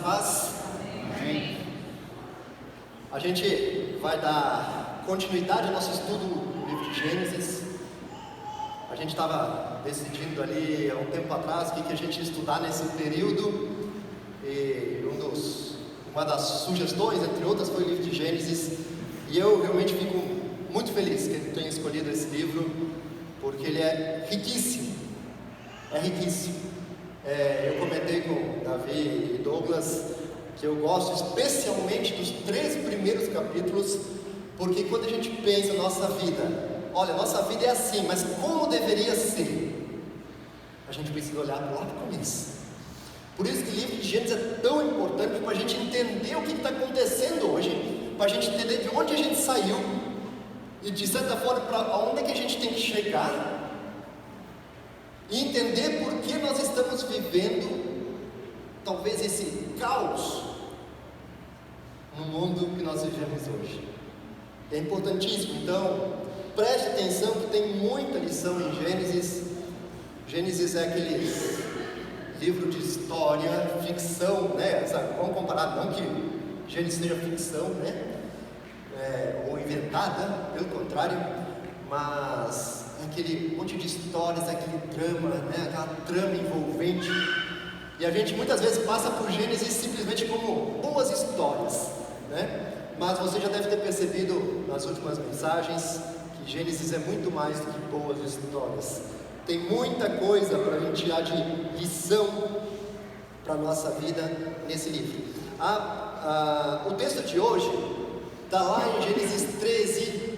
paz? Amém. A gente vai dar continuidade ao nosso estudo do livro de Gênesis. A gente estava decidindo ali há um tempo atrás o que a gente ia estudar nesse período. E uma das sugestões, entre outras, foi o livro de Gênesis. E eu realmente fico muito feliz que ele tenha escolhido esse livro, porque ele é riquíssimo. É riquíssimo. Eu comentei com Davi e Douglas que eu gosto especialmente dos 3 primeiros capítulos, porque quando a gente pensa na nossa vida, olha, nossa vida é assim, mas como deveria ser? A gente precisa olhar lá para o começo. Por isso que o livro de Gênesis é tão importante para a gente entender o que está acontecendo hoje, para a gente entender de onde a gente saiu e de certa forma para onde é que a gente tem que chegar. E entender por que nós estamos vivendo, talvez, esse caos no mundo que nós vivemos hoje. É importantíssimo, então, preste atenção que tem muita lição em Gênesis. Gênesis é aquele livro de história, ficção, né? Vamos comparar, não que Gênesis seja ficção, né? Ou inventada, pelo contrário, mas aquele monte de histórias, aquele drama, né? Aquela trama envolvente, e a gente muitas vezes passa por Gênesis simplesmente como boas histórias, né? Mas você já deve ter percebido nas últimas mensagens que Gênesis é muito mais do que boas histórias. Tem muita coisa para a gente tirar de lição para a nossa vida nesse livro. O texto de hoje está lá em Gênesis 13,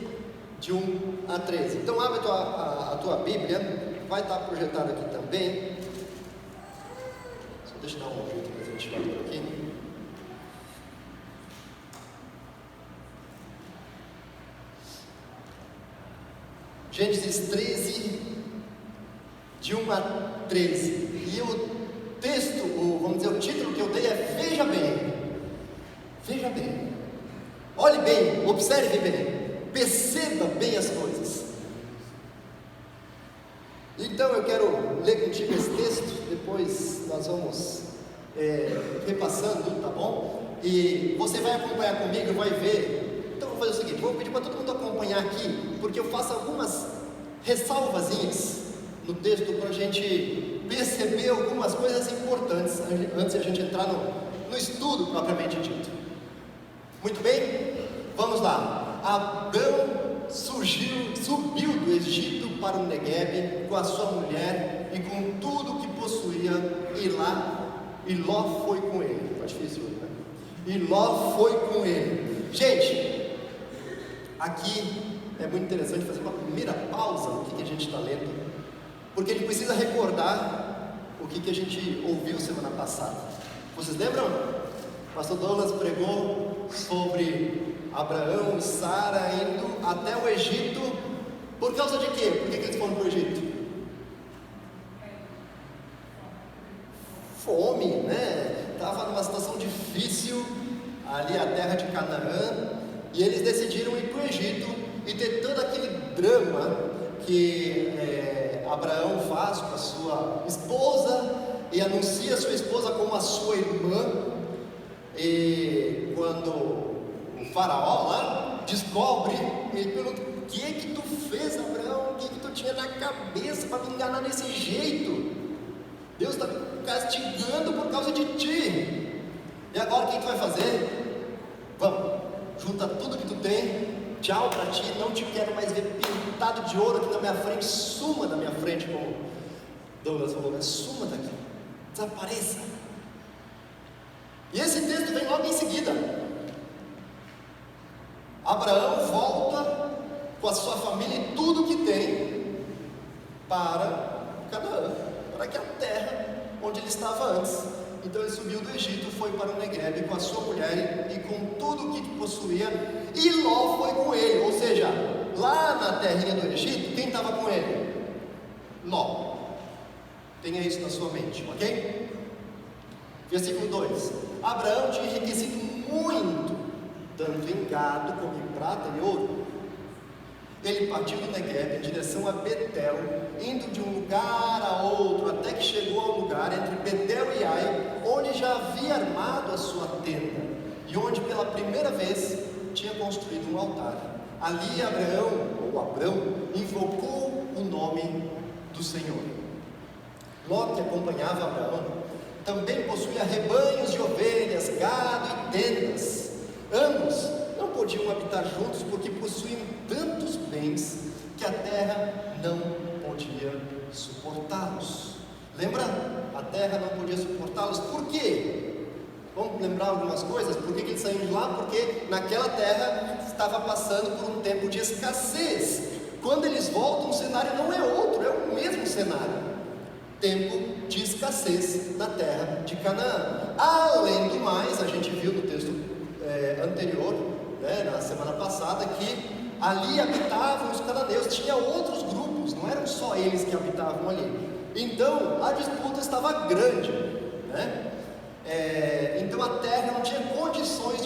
de 1 a 13. Então abre a tua Bíblia, vai estar projetado aqui também. Só deixa eu dar um jeito para a gente ver por aqui. Gênesis 13, de 1 a 13. E o texto, vamos dizer, o título que eu dei é Veja Bem. Veja bem. Olhe bem, observe bem. Perceba bem as coisas. Então eu quero ler contigo esse texto, depois nós vamos repassando, tá bom? E você vai acompanhar comigo, vai ver. Então eu vou fazer o seguinte, vou pedir para todo mundo acompanhar aqui, porque eu faço algumas ressalvazinhas no texto para a gente perceber algumas coisas importantes antes de a gente entrar no estudo propriamente dito. Muito bem? Vamos lá. Abrão subiu do Egito para o Neguebe com a sua mulher e com tudo o que possuía, e Ló foi com ele. Tá difícil, né? E Ló foi com ele. Gente, aqui é muito interessante fazer uma primeira pausa no que a gente está lendo, porque ele precisa recordar o que a gente ouviu semana passada. Vocês lembram? O pastor Douglas pregou sobre Abraão e Sara indo até o Egito. Por causa de quê? Por que eles foram para o Egito? Fome, né? Estava numa situação difícil ali, a terra de Canaã, e eles decidiram ir para o Egito e ter todo aquele drama que Abraão faz com a sua esposa e anuncia a sua esposa como a sua irmã. E quando o faraó lá descobre, ele pergunta: o que tu fez, Abraão? O que tu tinha na cabeça para me enganar desse jeito? Deus está castigando por causa de ti. E agora o que tu vai fazer? Vamos, junta tudo que tu tem, tchau para ti, não te quero mais ver pintado de ouro aqui na minha frente, suma da minha frente, como Douglas falou, suma daqui, desapareça. E esse texto vem logo em seguida. Abraão volta com a sua família e tudo que tem para Canaã, para aquela terra onde ele estava antes. Então ele subiu do Egito, foi para o Neguebe com a sua mulher e com tudo o que possuía, e Ló foi com ele. Ou seja, lá na terrinha do Egito, quem estava com ele? Ló. Tenha isso na sua mente, ok? Versículo 2: Abraão tinha enriquecido muito, tanto em gado como em prata e ouro. Ele partiu do Neguebe em direção a Betel, indo de um lugar a outro, até que chegou ao lugar entre Betel e Ai, onde já havia armado a sua tenda e onde pela primeira vez tinha construído um altar. Ali Abrão, invocou o nome do Senhor. Ló, que acompanhava Abraão, também possuía rebanhos de ovelhas, gado e tendas. Ambos não podiam habitar juntos porque possuíam tantos bens que a terra não podia suportá-los. Lembra? A terra não podia suportá-los. Por quê? Vamos lembrar algumas coisas? Por que eles saíram de lá? Porque naquela terra estava passando por um tempo de escassez. Quando eles voltam, o cenário não é outro, é o mesmo cenário. Tempo de escassez na terra de Canaã. Além do mais, a gente viu no texto anterior, na semana passada, que ali habitavam os cananeus. Tinha outros grupos, não eram só eles que habitavam ali. Então a disputa estava grande, então a terra não tinha condições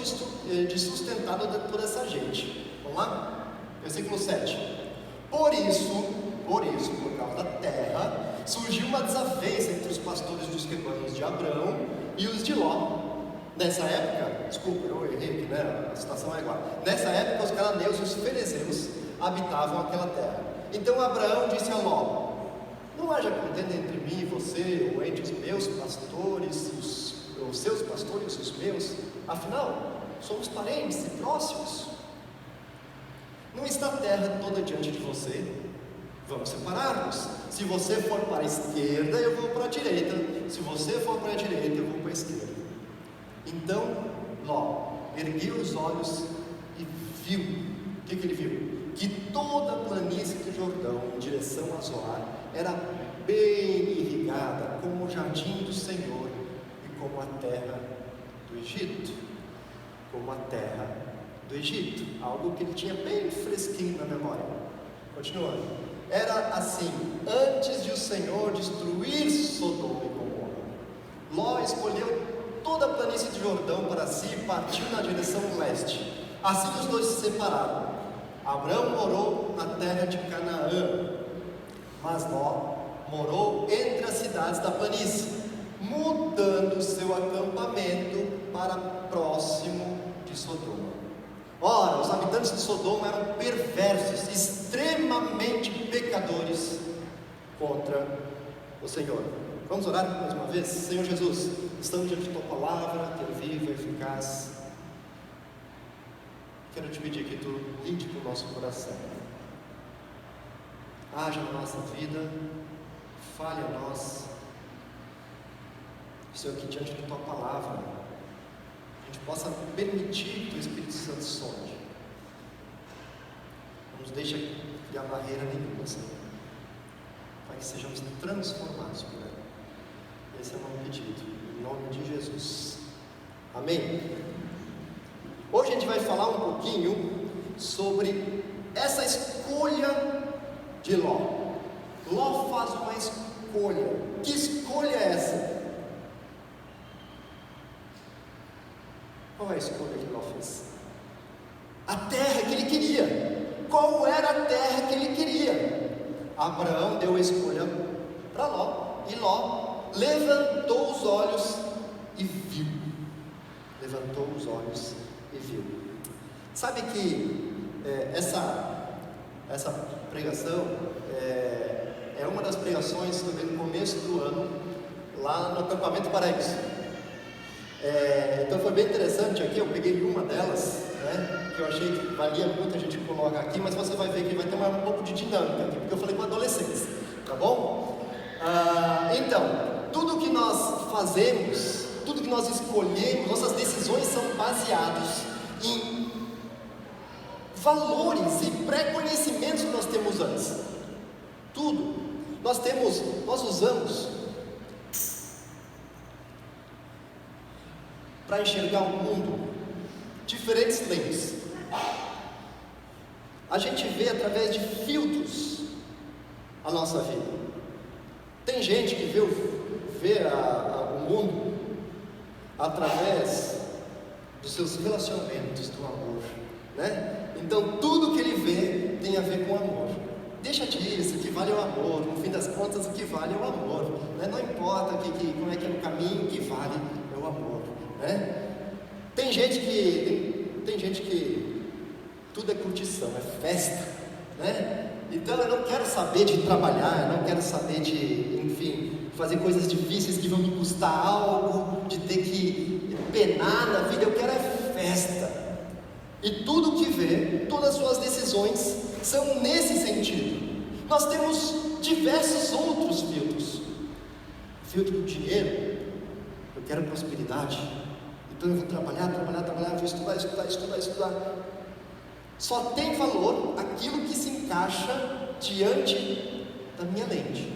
de sustentar toda essa gente. Vamos lá? Versículo 7. Por causa da terra, surgiu uma desavença entre os pastores dos rebanhos de Abrão e os de Ló. Nessa época, desculpa, eu errei aqui, a situação é igual. Nessa época, os cananeus e os ferezeus habitavam aquela terra. Então Abraão disse a Ló: não haja contenda entre mim e você, ou entre os meus pastores, os seus pastores e os meus, afinal, somos parentes e próximos. Não está a terra toda diante de você? Vamos separar-nos. Se você for para a esquerda, eu vou para a direita. Se você for para a direita, eu vou para a esquerda. Então Ló ergueu os olhos e viu. O que ele viu? Que toda a planície do Jordão, em direção a Zoar, era bem irrigada, como o jardim do Senhor e como a terra do Egito. Como a terra do Egito. Algo que ele tinha bem fresquinho na memória. Continuando. Era assim, antes de o Senhor destruir Sodoma e Gomorra. Ló escolheu toda a planície de Jordão para si e partiu na direção leste. Assim os dois se separaram. Abrão morou na terra de Canaã, mas Ló morou entre as cidades da planície, mudando seu acampamento para próximo de Sodoma. Ora, os habitantes de Sodoma eram perversos, extremamente pecadores contra o Senhor. Vamos orar mais uma vez? Senhor Jesus, estamos diante da Tua palavra, que é viva, eficaz. Quero te pedir que Tu lide com o nosso coração. Haja na nossa vida, fale a nós. Senhor, que diante da Tua palavra a gente possa permitir que o Espírito Santo sonde. Não nos deixa criar barreira nenhuma, Senhor, para que sejamos transformados por ela. Esse é o meu pedido, em nome de Jesus. Amém? Hoje a gente vai falar um pouquinho sobre essa escolha de Ló. Ló faz uma escolha. Que escolha é essa? Qual é a escolha que Ló fez? A terra que ele queria. Qual era a terra que ele queria? Abraão deu a escolha para Ló. E Ló levantou os olhos e viu. Levantou os olhos e viu. Sabe que essa pregação é uma das pregações que eu dei no começo do ano, lá no acampamento Paraíso. Então foi bem interessante aqui, eu peguei uma delas, que eu achei que valia muito a gente colocar aqui, mas você vai ver que vai ter um pouco de dinâmica aqui, porque eu falei com adolescentes, tá bom? Então, tudo que nós fazemos, tudo que nós escolhemos, nossas decisões são baseadas em valores e pré-conhecimentos que nós temos antes. Tudo. Nós usamos para enxergar o mundo diferentes lentes. A gente vê através de filtros a nossa vida. Tem gente que vê o mundo através dos seus relacionamentos, do amor, Então tudo que ele vê tem a ver com amor. deixa disso, o que vale é o amor. No fim das contas, o que vale é o amor, né? Não importa como é que é no caminho, o que vale é o amor, né? Tem gente que tudo é curtição, é festa, né? Então eu não quero saber de trabalhar, eu não quero saber de, enfim, fazer coisas difíceis que vão me custar algo, de ter que penar na vida. Eu quero é festa. E tudo que vê, todas as suas decisões são nesse sentido. Nós temos diversos outros filtros. O filtro do dinheiro, eu quero prosperidade, então eu vou trabalhar, vou estudar. Só tem valor aquilo que se encaixa diante da minha lente,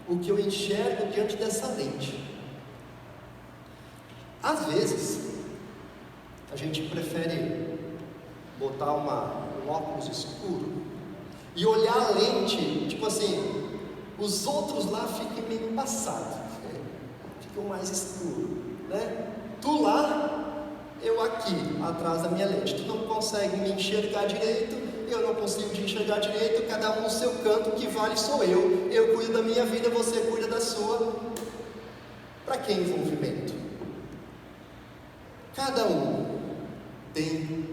o que eu enxergo diante dessa lente. Às vezes, a gente prefere botar um óculos escuro e olhar a lente, tipo assim, os outros lá ficam meio embaçados, ficam mais escuros, né? Tu lá, eu aqui, atrás da minha lente. Tu não consegue me enxergar direito, eu não consigo te enxergar direito, cada um no seu canto, o que vale sou eu. Eu cuido da minha vida, você cuida da sua. Para que envolvimento? Cada um tem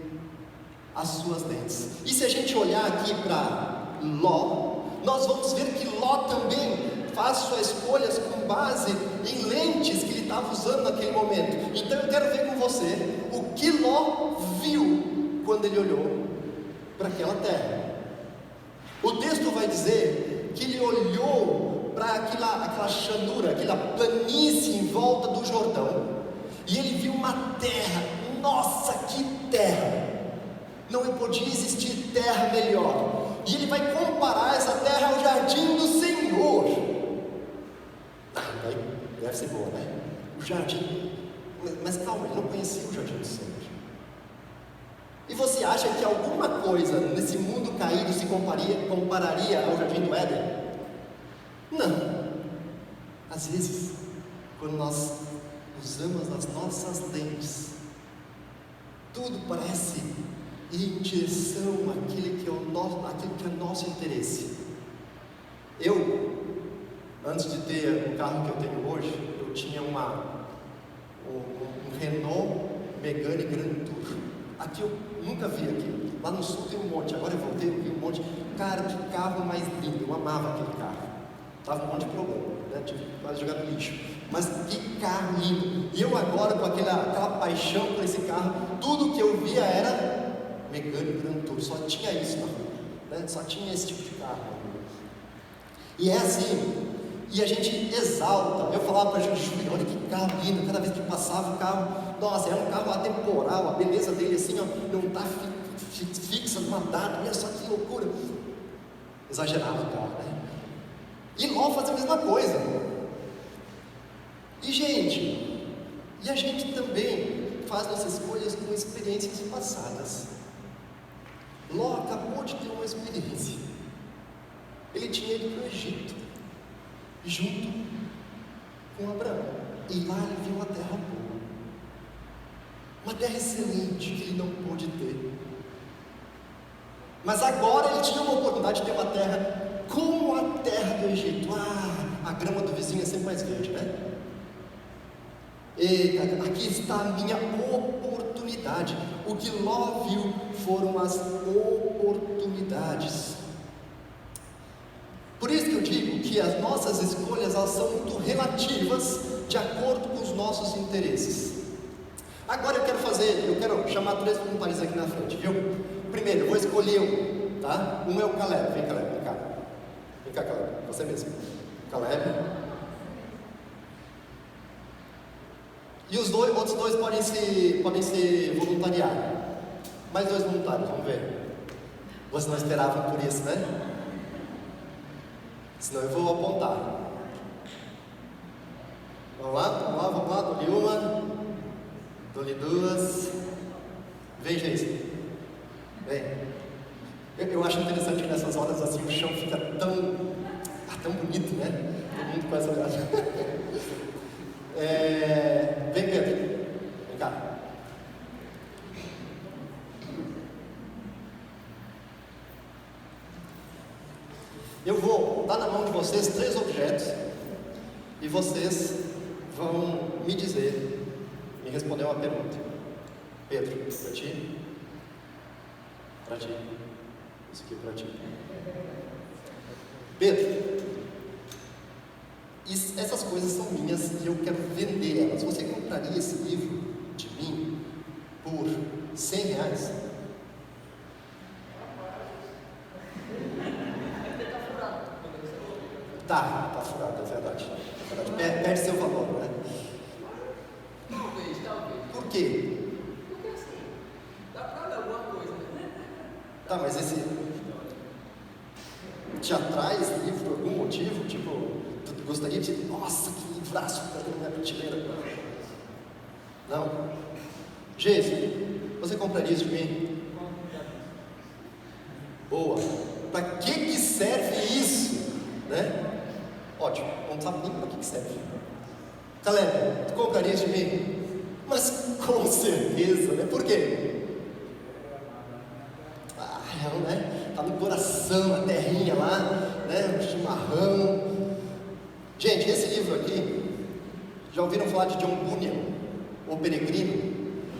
as suas lentes. E se a gente olhar aqui para Ló, nós vamos ver que Ló também faz suas escolhas com base em lentes que ele estava usando naquele momento. Então eu quero ver com você o que Ló viu quando ele olhou para aquela terra. O texto vai dizer que ele olhou para aquela chanura, aquela planície em volta do Jordão, e ele viu uma terra. Nossa, que terra! Não podia existir terra melhor. E ele vai comparar essa terra ao jardim do Senhor. Deve ser boa, né? O jardim. Mas calma, ele não conhecia o jardim do Senhor. E você acha que alguma coisa nesse mundo caído se compararia ao jardim do Éden? Não. Às vezes, quando nós usamos as nossas lentes, tudo parece ir em direção àquilo que é nosso interesse. Antes de ter o carro que eu tenho hoje, eu tinha um Renault Megane Grand Tour. Aqui eu nunca vi aquilo. Lá no sul tem um monte, agora eu voltei, eu vi um monte. Cara, que carro mais lindo, eu amava aquele carro. Tava um monte de problema, né? Tive quase jogar no lixo. Mas que carro lindo! E eu agora, com aquela paixão por esse carro, tudo que eu via era Megane Grand Tour. Só tinha isso na rua, né? Só tinha esse tipo de carro. E é assim. E a gente exalta. Eu falava para a gente, olha que carro lindo. Cada vez que passava o carro, nossa, é um carro atemporal. A beleza dele assim, ó, não está fixa numa data. Olha só que loucura. Exagerava o carro, né? E Ló faz a mesma coisa. E a gente também faz nossas escolhas com experiências passadas. Ló acabou de ter uma experiência. Ele tinha ido para o Egito, junto com Abraão. E lá ele viu uma terra boa, uma terra excelente que ele não pôde ter. Mas agora ele tinha uma oportunidade de ter uma terra como a terra do Egito. A grama do vizinho é sempre mais verde, né? Eita, aqui está a minha oportunidade. O que Ló viu foram as oportunidades. Por isso que eu digo que as nossas escolhas, elas são muito relativas, de acordo com os nossos interesses. Agora eu quero chamar 3 voluntários aqui na frente, viu? Primeiro, eu vou escolher um, tá? Um é o Caleb. Vem, Caleb, vem cá. Vem cá, Caleb, você mesmo. Caleb. E os outros dois podem se voluntariar. Mais 2 voluntários, vamos ver. Vocês não esperavam por isso, né? Senão eu vou apontar. Vamos lá, dou-lhe uma, dou-lhe 2. Vem, gente. Vem. Eu acho interessante que nessas horas assim o chão fica tão bonito, né? Todo mundo começa a olhar. Vem, Pedro. Vem cá. Eu vou dar na mão de vocês 3 objetos e vocês vão me dizer, me responder uma pergunta. Pedro, para ti? Para ti. Isso aqui é para ti. Pedro, essas coisas são minhas e eu quero vender elas. Você compraria esse livro de mim por R$100? Tá furado, é verdade. Perde seu valor, né? Talvez. Por quê? Porque assim, dá pra ler alguma coisa, né? Tá, mas esse te atrai esse livro por algum motivo? Tipo, tu gostaria de dizer, nossa, que livraço para ter na prateleira? Não? Jesus, você compraria isso de mim? Boa. Para que serve isso? Né? Ótimo, não sabe nem para que serve. Caleb, tu compraria isso de mim? Mas com certeza, né? Por quê? Né? Tá no coração, a terrinha lá, né? O chimarrão. Gente, esse livro aqui, já ouviram falar de John Bunyan, O Peregrino?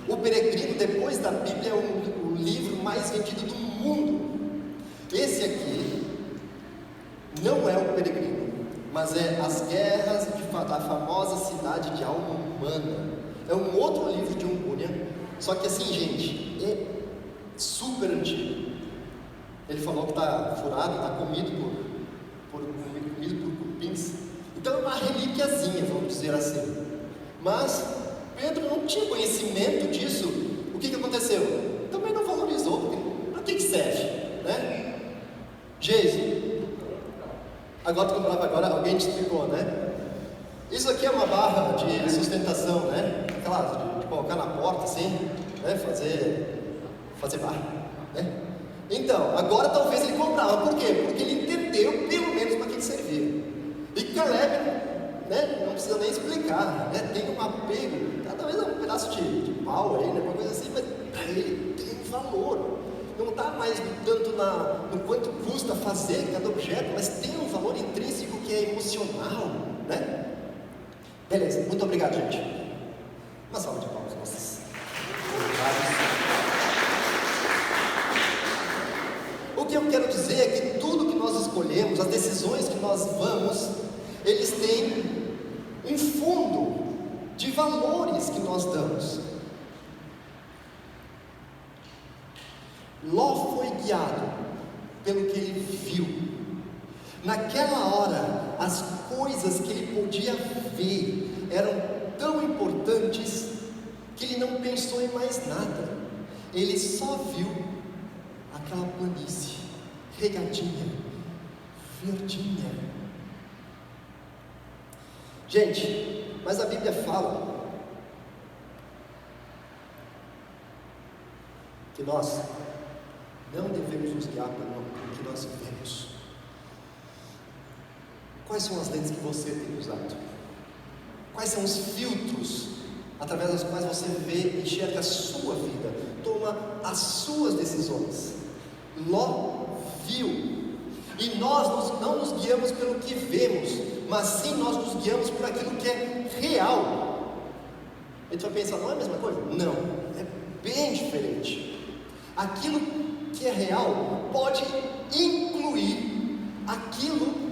O Peregrino, depois da Bíblia, é o livro mais vendido do mundo. Esse aqui não é O Peregrino, mas é As Guerras da Famosa Cidade de Alma Humana. É um outro livro de John Bunyan, só que assim, gente, é super antigo. Ele falou que está furado, está comido por cupins. Então é uma relíquiazinha, vamos dizer assim. Mas Pedro não tinha conhecimento disso. O que aconteceu? Também não valorizou. Para que serve? Né? Jesus, agora alguém te explicou, né? Isso aqui é uma barra de sustentação, né? Aquela de colocar na porta assim, né? Fazer barra, né? Então, agora talvez ele comprava. Por quê? Porque ele entendeu pelo menos para que servia. E Caleb, né? Não precisa nem explicar, né? Tem um apego, talvez é um pedaço de pau aí, né? Uma coisa assim, mas para ele tem um valor. Não está mais tanto no quanto custa fazer cada objeto, mas tem um valor intrínseco que é emocional, né? Beleza, muito obrigado, gente. Uma salva de palmas, vocês. O que eu quero dizer é que tudo que nós escolhemos, as decisões que nós vamos, eles têm um fundo de valores que nós damos. Ló foi guiado pelo que ele viu. Naquela hora, as coisas que ele podia ver eram tão importantes que ele não pensou em mais nada. Ele só viu aquela planície, regadinha, verdinha. Gente, mas a Bíblia fala que nós não devemos nos guiar pelo que nós vemos. Quais são as lentes que você tem usado? Quais são os filtros através dos quais você vê, enxerga a sua vida, toma as suas decisões? Ló viu, e nós não nos guiamos pelo que vemos, mas sim nós nos guiamos por aquilo que é real. A gente vai pensar, não é a mesma coisa? Não, é bem diferente. Aquilo que é real pode incluir aquilo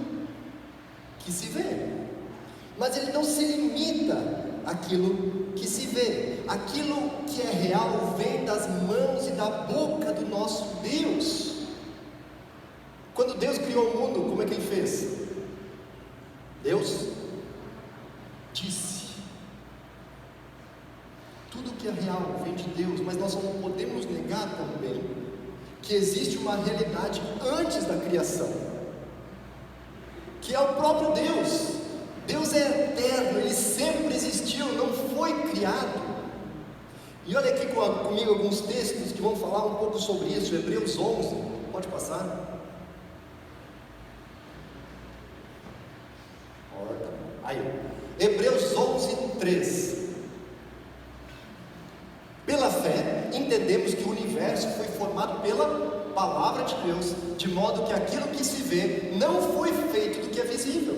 que se vê, mas ele não se limita àquilo que se vê. Aquilo que é real vem das mãos e da boca do nosso Deus. Quando Deus criou o mundo, como é que ele fez? Deus disse. Tudo que é real vem de Deus, mas nós não podemos negar também que existe uma realidade antes da criação, que é o próprio Deus. Deus é eterno, Ele sempre existiu, não foi criado. E olha aqui comigo alguns textos que vão falar um pouco sobre isso. Hebreus 11, pode passar. Aí, Hebreus 11, 3. Pela fé, entendemos que o universo foi formado pela palavra de Deus, de modo que aquilo que se vê não foi feito do que é visível.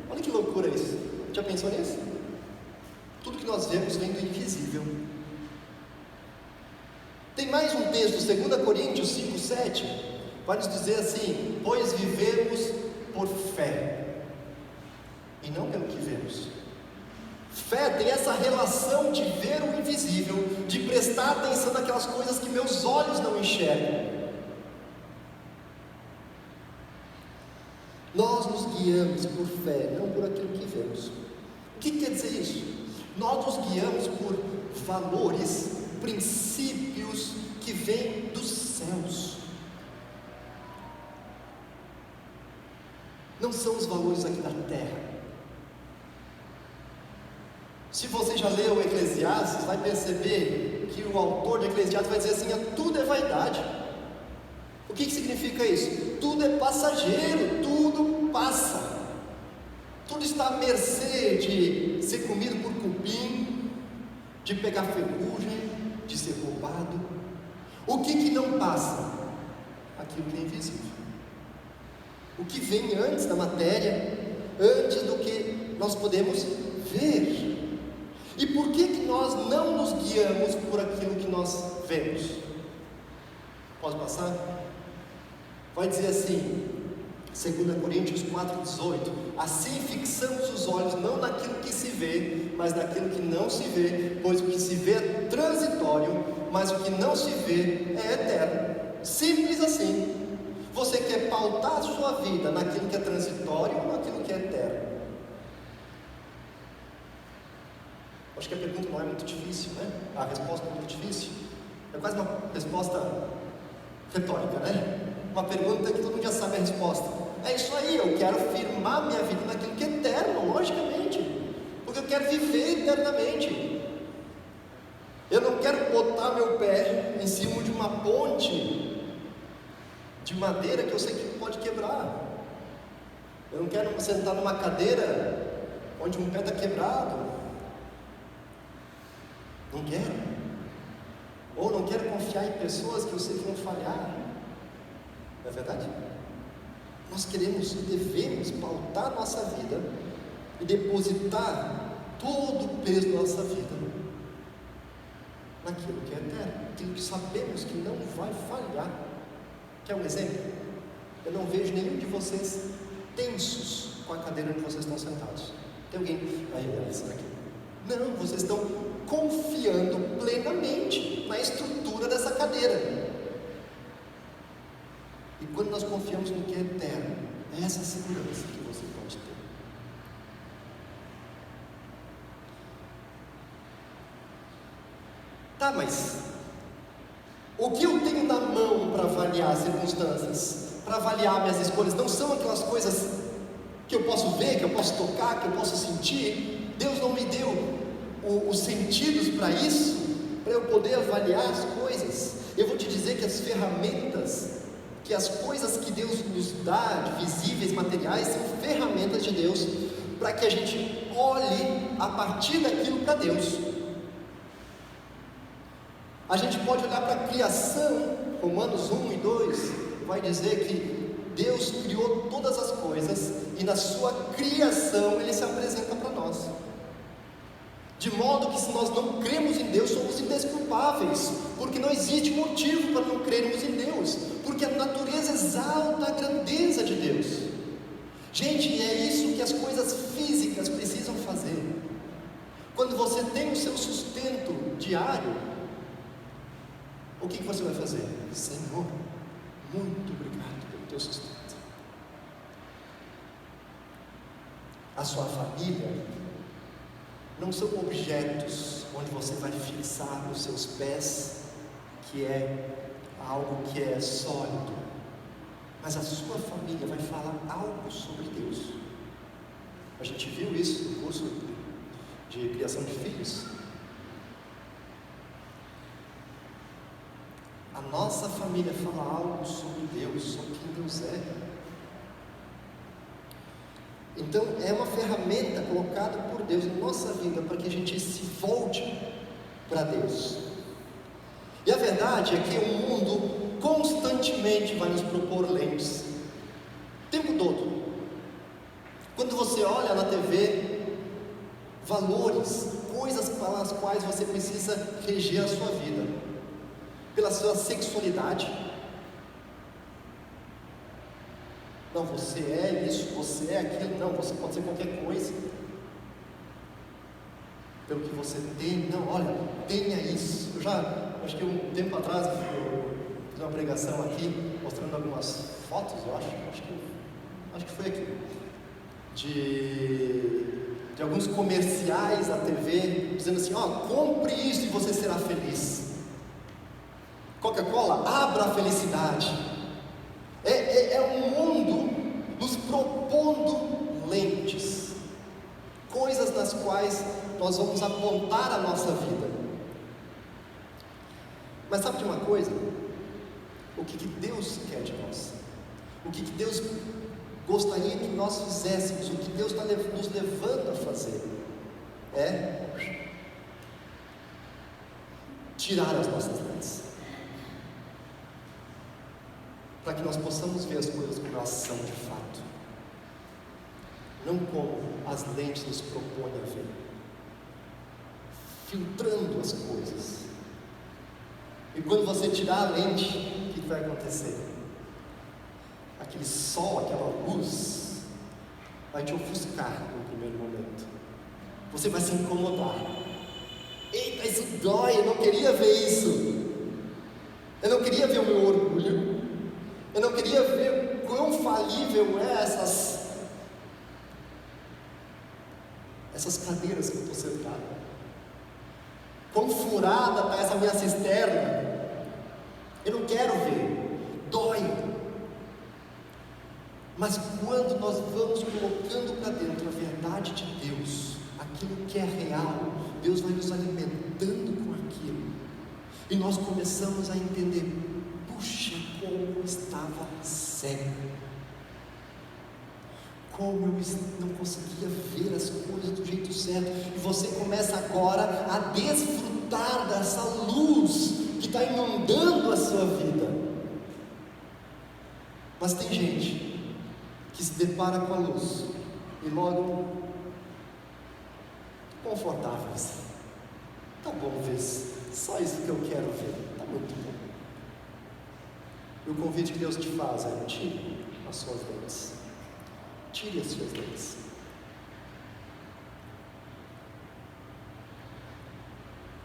Olha que loucura isso. Já pensou nisso? Tudo que nós vemos vem do invisível. Tem mais um texto, 2 Coríntios 5:7, vai nos dizer assim: pois vivemos por fé, e não pelo que vemos. Fé tem essa relação de ver o invisível, de prestar atenção naquelas coisas que meus olhos não enxergam. Nós nos guiamos por fé, não por aquilo que vemos. O que quer dizer isso? Nós nos guiamos por valores, princípios que vêm dos céus. Não são os valores aqui da terra. Se você já leu Eclesiastes, vai perceber que o autor de Eclesiastes vai dizer assim: tudo é vaidade. O que significa isso? Tudo é passageiro, tudo passa. Tudo está à mercê de ser comido por cupim, de pegar ferrugem, de ser roubado. O que não passa? Aquilo que é invisível. O que vem antes da matéria, antes do que nós podemos ver. E por que nós não nos guiamos por aquilo que nós vemos? Pode passar? Vai dizer assim, 2 Coríntios 4:18: assim fixamos os olhos não naquilo que se vê, mas naquilo que não se vê, pois o que se vê é transitório, mas o que não se vê é eterno. Simples assim. Você quer pautar a sua vida naquilo que é transitório ou naquilo que é eterno? Acho que a pergunta não é muito difícil, né? A resposta não é muito difícil. É quase uma resposta retórica, né? Uma pergunta que todo mundo já sabe a resposta. É isso aí, eu quero firmar minha vida naquilo que é eterno, logicamente, porque eu quero viver eternamente. Eu não quero botar meu pé em cima de uma ponte de madeira que eu sei que pode quebrar. Eu não quero sentar numa cadeira onde um pé está quebrado. Não quero. Ou não quero confiar em pessoas que eu sei que vão falhar. Não é verdade? Nós queremos, devemos pautar nossa vida e depositar todo o peso da nossa vida naquilo que é eterno, aquilo que sabemos que não vai falhar. Quer um exemplo? Eu não vejo nenhum de vocês tensos com a cadeira onde vocês estão sentados. Tem alguém aí, será que? Não, vocês estão confiando plenamente na estrutura dessa cadeira. E quando nós confiamos no que é eterno, é essa segurança que você pode ter. Tá, mas o que eu tenho na mão para avaliar as circunstâncias, para avaliar minhas escolhas, não são aquelas coisas que eu posso ver, que eu posso tocar, que eu posso sentir. Deus não me deu os sentidos para isso, para eu poder avaliar as coisas. Eu vou te dizer que as ferramentas, que as coisas que Deus nos dá, de visíveis, materiais, são ferramentas de Deus, para que a gente olhe a partir daquilo para Deus. A gente pode olhar para a criação, Romanos 1 e 2, vai dizer que Deus criou todas as coisas, e na sua criação Ele se apresenta para nós. De modo que se nós não cremos em Deus, somos indesculpáveis, porque não existe motivo para não crermos em Deus, porque a natureza exalta a grandeza de Deus. Gente, é isso que as coisas físicas precisam fazer. Quando você tem o seu sustento diário, o que você vai fazer? Senhor, muito obrigado pelo teu sustento. A sua família não são objetos onde você vai fixar os seus pés, que é algo que é sólido, mas a sua família vai falar algo sobre Deus. A gente viu isso no curso de criação de filhos. A nossa família fala algo sobre Deus, sobre quem Deus é. Então é uma ferramenta colocada por Deus em nossa vida para que a gente se volte para Deus. E a verdade é que o mundo constantemente vai nos propor lentes, o tempo todo. Quando você olha na TV, valores, coisas pelas quais você precisa reger a sua vida, pela sua sexualidade. Não, você é isso, você é aquilo. Não, você pode ser qualquer coisa. Pelo que você tem. Não, olha, tenha isso. Eu já, acho que um tempo atrás, eu fiz uma pregação aqui, mostrando algumas fotos, eu acho que foi aqui, de alguns comerciais da TV, dizendo assim, compre isso e você será feliz. Coca-Cola, abra a felicidade. É um mundo nos propondo lentes, coisas nas quais nós vamos apontar a nossa vida. Mas sabe de uma coisa? O que Deus quer de nós? O que Deus gostaria que nós fizéssemos? O que Deus está nos levando a fazer? É tirar as nossas lentes, para que nós possamos ver as coisas como elas são de fato, não como as lentes nos propõem a ver, filtrando as coisas. E quando você tirar a lente, o que vai acontecer? Aquele sol, aquela luz, vai te ofuscar no primeiro momento. Você vai se incomodar. Eita, isso dói, eu não queria ver isso. Eu não queria ver o meu orgulho. Eu não queria ver quão falível é essas cadeiras que eu estou sentado. Quão furada está essa minha cisterna. Eu não quero ver. Dói. Mas quando nós vamos colocando para dentro a verdade de Deus, aquilo que é real, Deus vai nos alimentando com aquilo. E nós começamos a entender, puxa, como eu estava cego, como eu não conseguia ver as coisas do jeito certo. E você começa agora a desfrutar dessa luz que está inundando a sua vida. Mas tem gente que se depara com a luz e logo, confortável assim, tá bom, ver só isso que eu quero ver, tá muito bom. E o convite que Deus te faz é: tire as suas lentes, tire as suas lentes.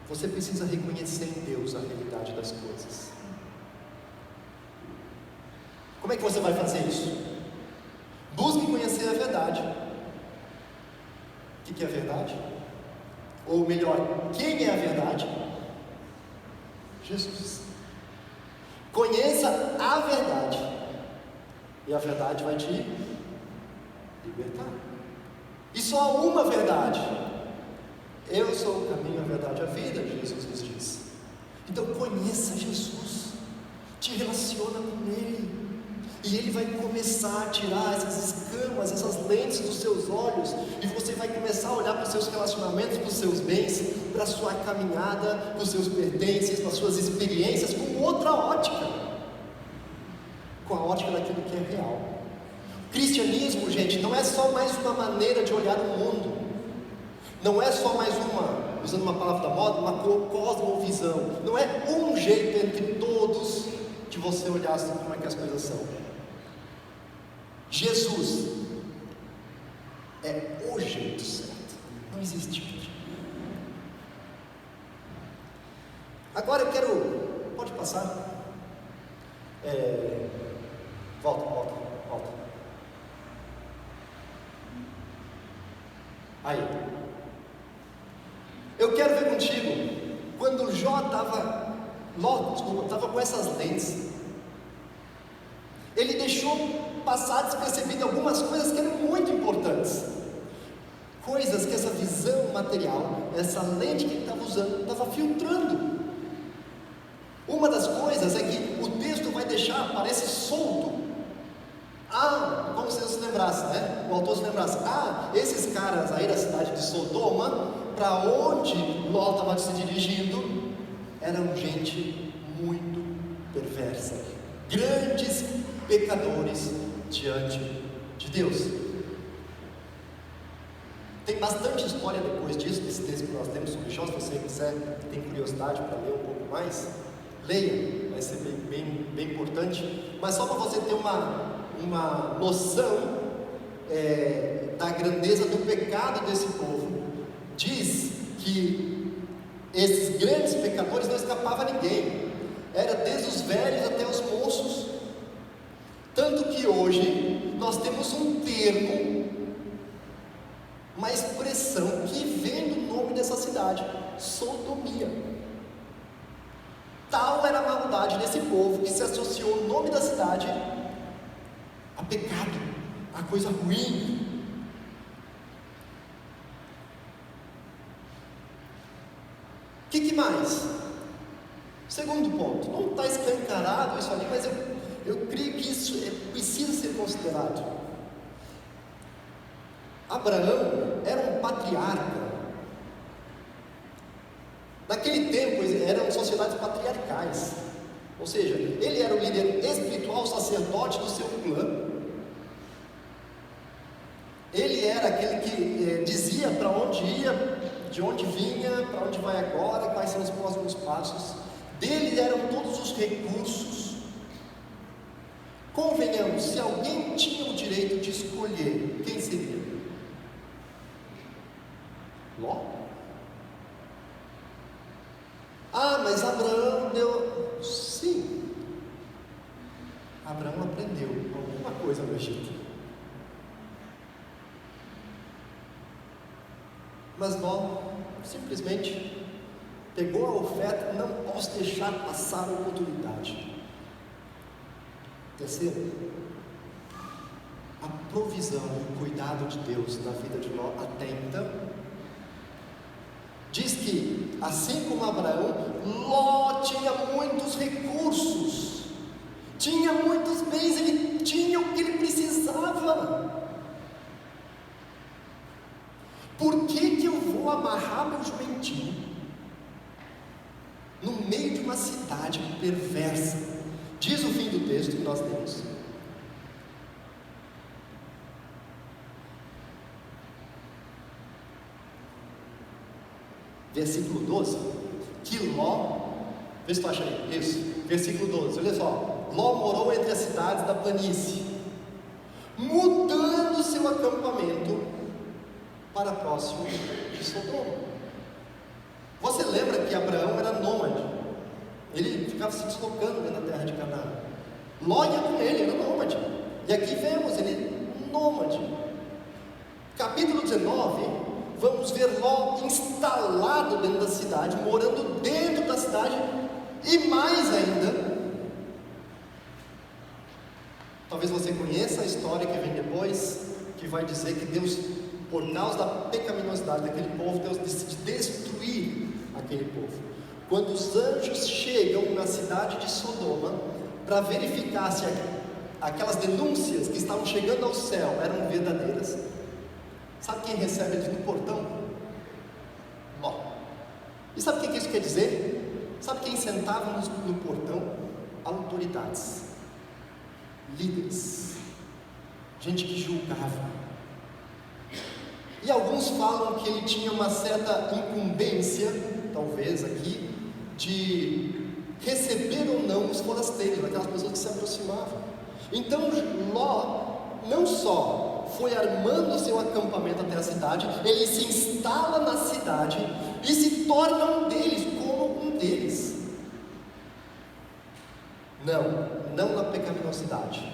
Você precisa reconhecer em Deus a realidade das coisas. Como é que você vai fazer isso? Busque conhecer a verdade. O que é a verdade? Ou melhor, quem é a verdade? Jesus. Conheça a verdade, e a verdade vai te libertar. E só há uma verdade: eu sou o caminho, a verdade e a vida, Jesus nos diz. Então conheça Jesus, te relaciona com Ele, e Ele vai começar a tirar essas escamas, essas lentes dos seus olhos, e você vai começar a olhar para os seus relacionamentos, para os seus bens, para a sua caminhada, para os seus pertences, para as suas experiências, com outra ótica, com a ótica daquilo que é real. O cristianismo, gente, não é só mais uma maneira de olhar o mundo, não é só mais uma, usando uma palavra da moda, uma cosmovisão, não é um jeito entre todos de você olhar assim como é que as coisas são. Jesus é o jeito certo, não existe outro. Agora eu quero, pode passar, volta. Aí, eu quero ver contigo, quando Ló estava com essas lentes, ele deixou passar despercebido algumas coisas que eram muito importantes, coisas que essa visão material, essa lente que ele estava usando, estava filtrando. Uma das coisas é que o texto vai deixar, parece solto, como se eu se lembrasse, né? O autor se lembrasse, esses caras aí da cidade de Sodoma, para onde Ló estava se dirigindo, eram gente muito perversa, grandes pecadores diante de Deus. Tem bastante história depois disso, desse texto que nós temos sobre Jó. Se você quiser, tem curiosidade para ler um pouco mais, leia, vai ser bem importante. Mas só para você ter uma noção da grandeza do pecado desse povo, diz que esses grandes pecadores não escapavam a ninguém, era desde os velhos até os moços. Tanto que hoje nós temos um termo, uma expressão que vem do nome dessa cidade: sodomia. Tal era a maldade desse povo que se associou o nome da cidade a pecado, a coisa ruim. O que mais? Segundo ponto, não está escancarado isso ali, mas eu creio que isso precisa ser considerado. Abraão era um patriarca. Naquele tempo eram sociedades patriarcais, ou seja, ele era o líder espiritual, o sacerdote do seu clã. Ele era aquele que dizia para onde ia, de onde vinha, para onde vai agora, quais são os próximos passos. Dele eram todos os recursos. Convenhamos, se alguém tinha o direito de escolher, quem seria? Ló? Ah, mas Abraão deu... Sim, Abraão aprendeu alguma coisa no Egito. Mas Ló simplesmente pegou a oferta. Não posso deixar passar a oportunidade. Terceiro, a provisão e o cuidado de Deus na vida de Ló até então. Diz que, assim como Abraão, Ló tinha muitos recursos, tinha muitos bens, ele tinha o que ele precisava. Por que eu vou amarrar meu jumentinho no meio de uma cidade perversa? Diz o fim do texto que nós temos. Versículo 12, que Ló, vê se tu acha aí, isso, versículo 12, olha só: Ló morou entre as cidades da planície, mudando seu acampamento para próximo de Sodoma. Você lembra que Abraão era nômade, ele ficava se deslocando dentro da terra de Canaã. Ló ia com ele, era nômade, e aqui vemos ele nômade. Capítulo 19, vamos ver Ló instalado dentro da cidade, morando dentro da cidade, e mais ainda, talvez você conheça a história que vem depois, que vai dizer que Deus, por causa da pecaminosidade daquele povo, Deus decide destruir aquele povo. Quando os anjos chegam na cidade de Sodoma para verificar se aquelas denúncias que estavam chegando ao céu eram verdadeiras, sabe quem recebe eles no portão? Ló. E sabe o que isso quer dizer? Sabe quem sentava no portão? Autoridades, líderes, gente que julgava. E alguns falam que ele tinha uma certa incumbência, talvez aqui, de receber ou não os forasteiros, aquelas pessoas que se aproximavam. Então Ló não só foi armando seu acampamento até a cidade, ele se instala na cidade e se torna um deles, como um deles. Não na pecaminosidade,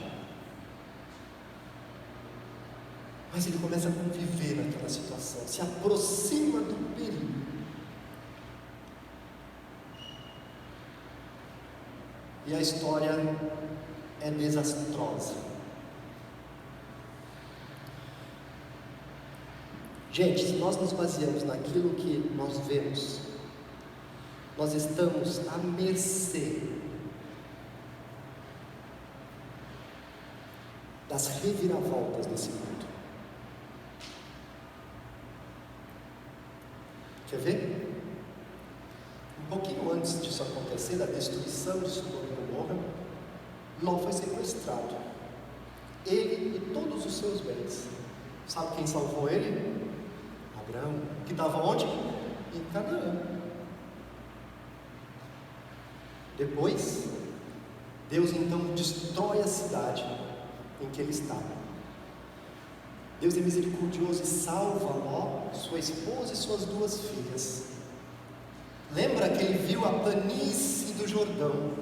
mas ele começa a conviver naquela situação, se aproxima do perigo. E a história é desastrosa. Gente, se nós nos baseamos naquilo que nós vemos, nós estamos à mercê das reviravoltas desse mundo. Quer ver? Um pouquinho antes disso acontecer, acontecer a destruição de Sodoma e Gomorra, Ló foi sequestrado. Ele e todos os seus bens. Sabe quem salvou ele? Abraão, que estava onde? Em Canaã. Depois, Deus então destrói a cidade em que ele estava. Deus é misericordioso e salva Ló, sua esposa e suas 2 filhas. Lembra que ele viu a planície do Jordão,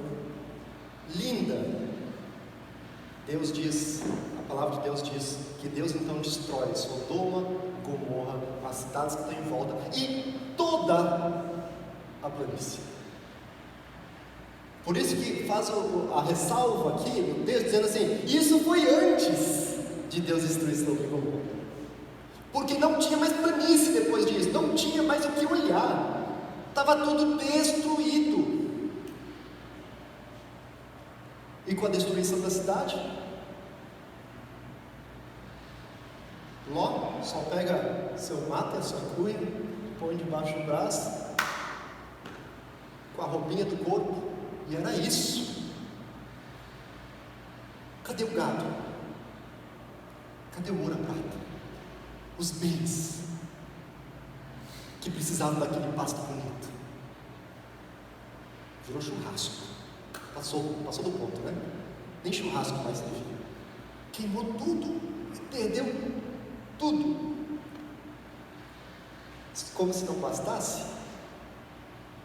linda. Deus diz, a palavra de Deus diz, que Deus então destrói Sodoma, Gomorra, as cidades que estão em volta, e toda a planície. Por isso que faz a ressalva aqui no texto, dizendo assim, isso foi antes de Deus destruir Sodoma e Gomorra, porque não tinha mais planície depois disso, não tinha mais o que olhar, estava tudo destruído. E com a destruição da cidade, Ló só pega seu mato e a sua cuia, põe debaixo do braço, com a roupinha do corpo, e era isso. Cadê o gado? Cadê o ouro, a prata? Os bens que precisavam daquele pasto bonito? Virou churrasco. Passou do ponto, né? Nem churrasco mais servia. Queimou tudo e perdeu tudo. Como se não bastasse,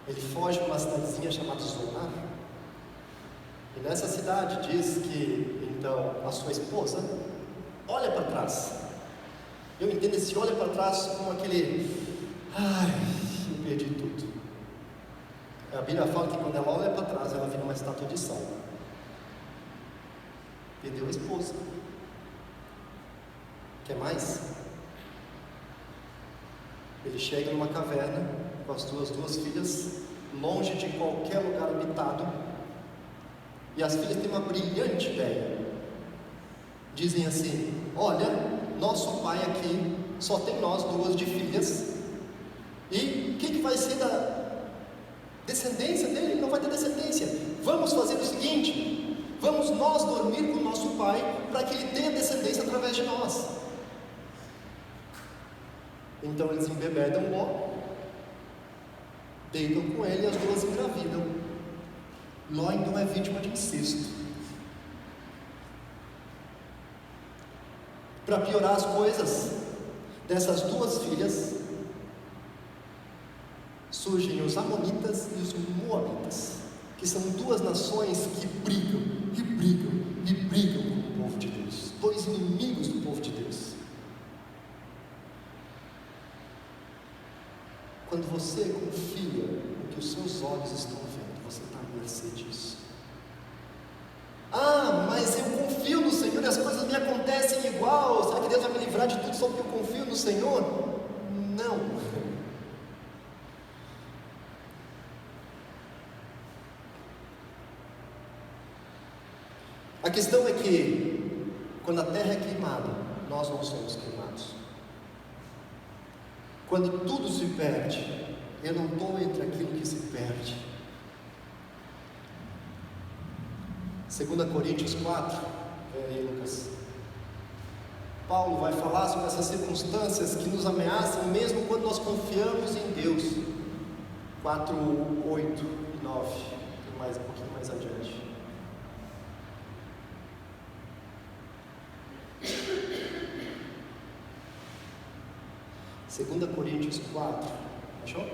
ele foge para uma cidadezinha chamada Zoar. E nessa cidade diz que então a sua esposa olha para trás. Eu entendo esse olha para trás como aquele, eu perdi tudo. A Bíblia fala que quando ela olha para trás, ela vira uma estátua de sal. Perdeu a esposa. Quer mais? Ele chega numa caverna com as suas 2 filhas, longe de qualquer lugar habitado, e as filhas têm uma brilhante ideia. Dizem assim: olha, nosso pai aqui só tem nós 2 de filhas, e o que vai ser da descendência dele? Não vai ter descendência. Vamos fazer o seguinte: vamos nós dormir com o nosso pai, para que ele tenha descendência através de nós. Então eles embebedam Ló, deitam com ele e as 2 engravidam. Ló então é vítima de incesto. Para piorar as coisas, dessas 2 filhas surgem os Amonitas e os Moabitas, que são 2 nações que brigam com o povo de Deus, 2 inimigos do povo de Deus. Quando você confia no que os seus olhos estão vendo, você está à mercê disso. Mas eu confio no Senhor e as coisas me acontecem igual. Será que Deus vai me livrar de tudo só porque eu confio no Senhor? Não. A questão é que, quando a terra é queimada, nós não somos queimados. Quando tudo se perde, eu não estou entre aquilo que se perde. 2 Coríntios 4, vem aí, Lucas. Paulo vai falar sobre essas circunstâncias que nos ameaçam, mesmo quando nós confiamos em Deus. 4, 8 e 9, um pouquinho mais adiante. Segunda Coríntios 4, achou?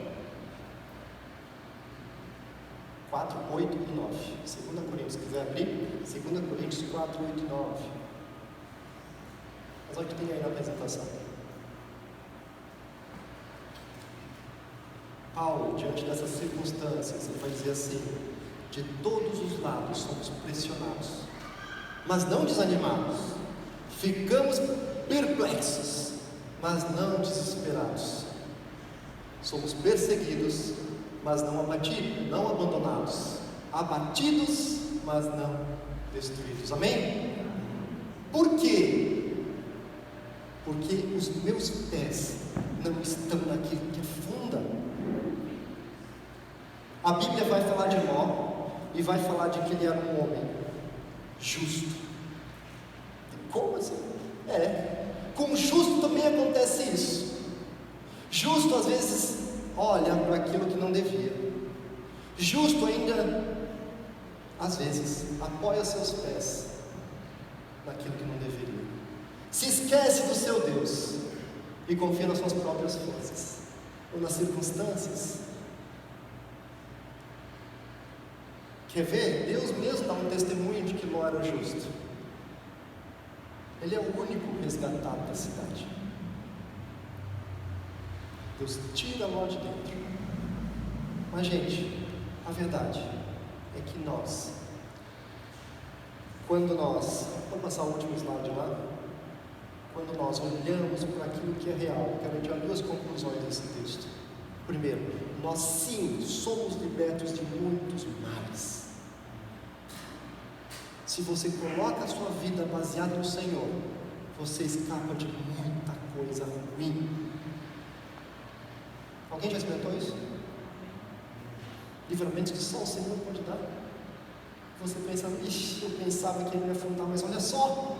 4, 8 e 9. 2 Coríntios, se quiser abrir, 2 Coríntios 4, 8 e 9. Mas olha o que tem aí na apresentação. Paulo, diante dessas circunstâncias, ele vai dizer assim: de todos os lados somos pressionados, mas não desanimados, ficamos perplexos, mas não desesperados, somos perseguidos, mas não abatidos, não abandonados, abatidos, mas não destruídos. Amém? Por quê? Porque os meus pés não estão naquilo que afunda. A Bíblia vai falar de Ló, e vai falar de que ele era um homem justo. Como assim? Com o justo também acontece isso. Justo às vezes olha para aquilo que não devia. Justo ainda, às vezes, apoia seus pés naquilo que não deveria. Se esquece do seu Deus e confia nas suas próprias forças ou nas circunstâncias. Quer ver? Deus mesmo dá um testemunho de que Ló era justo. Ele é o único resgatado da cidade. Deus tira Ló de dentro. Mas, gente, a verdade é que nós, vamos passar o último slide lá. Quando nós olhamos para aquilo que é real, eu quero tirar duas conclusões desse texto. Primeiro, nós sim somos libertos de muitos males. Se você coloca a sua vida baseada no Senhor, você escapa de muita coisa ruim. Alguém já experimentou isso? Livramentos que só o Senhor pode dar. Você pensa, eu pensava que ele ia afundar, mas olha só,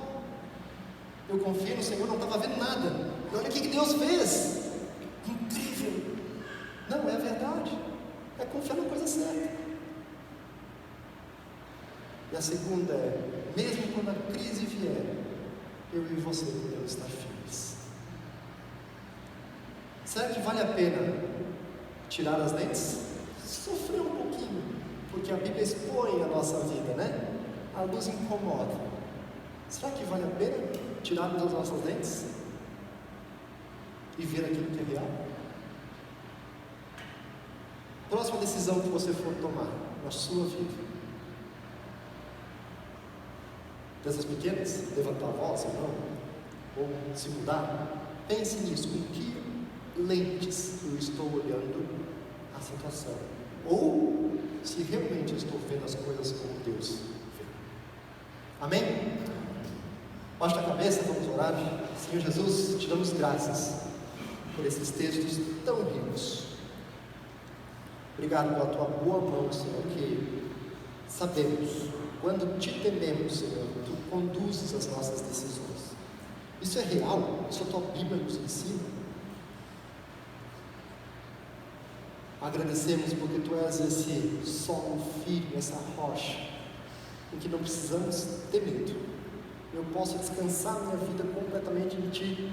eu confio no Senhor, não estava vendo nada, e olha o que Deus fez, incrível. Não, é a verdade, é confiar na coisa certa. E a segunda é, mesmo quando a crise vier, eu e você podemos estar firmes. Será que vale a pena tirar as dentes? Sofrer um pouquinho, porque a Bíblia expõe a nossa vida, né? A luz incomoda. Será que vale a pena tirarmos as nossas dentes e ver aquilo que é real? Próxima decisão que você for tomar na sua vida, dessas pequenas, levantar a voz, não, ou se mudar, pense nisso, com que lentes eu estou olhando a situação, ou se realmente eu estou vendo as coisas como Deus vê. Amém? Baixa a cabeça, vamos orar. Senhor Jesus, te damos graças por esses textos tão ricos. Obrigado pela tua boa mão, Senhor, que sabemos, quando te tememos, Senhor, tu conduzes as nossas decisões. Isso é real, isso a tua Bíblia nos ensina. Agradecemos porque tu és esse solo firme, essa rocha, em que não precisamos ter medo. Eu posso descansar minha vida completamente em ti,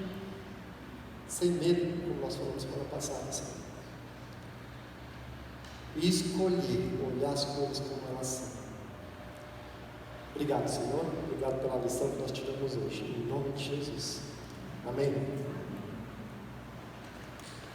sem medo, como nós falamos semana passada, Senhor. E escolher olhar as coisas como elas são. Obrigado, Senhor. Obrigado pela lição que nós tivemos hoje. Em nome de Jesus. Amém.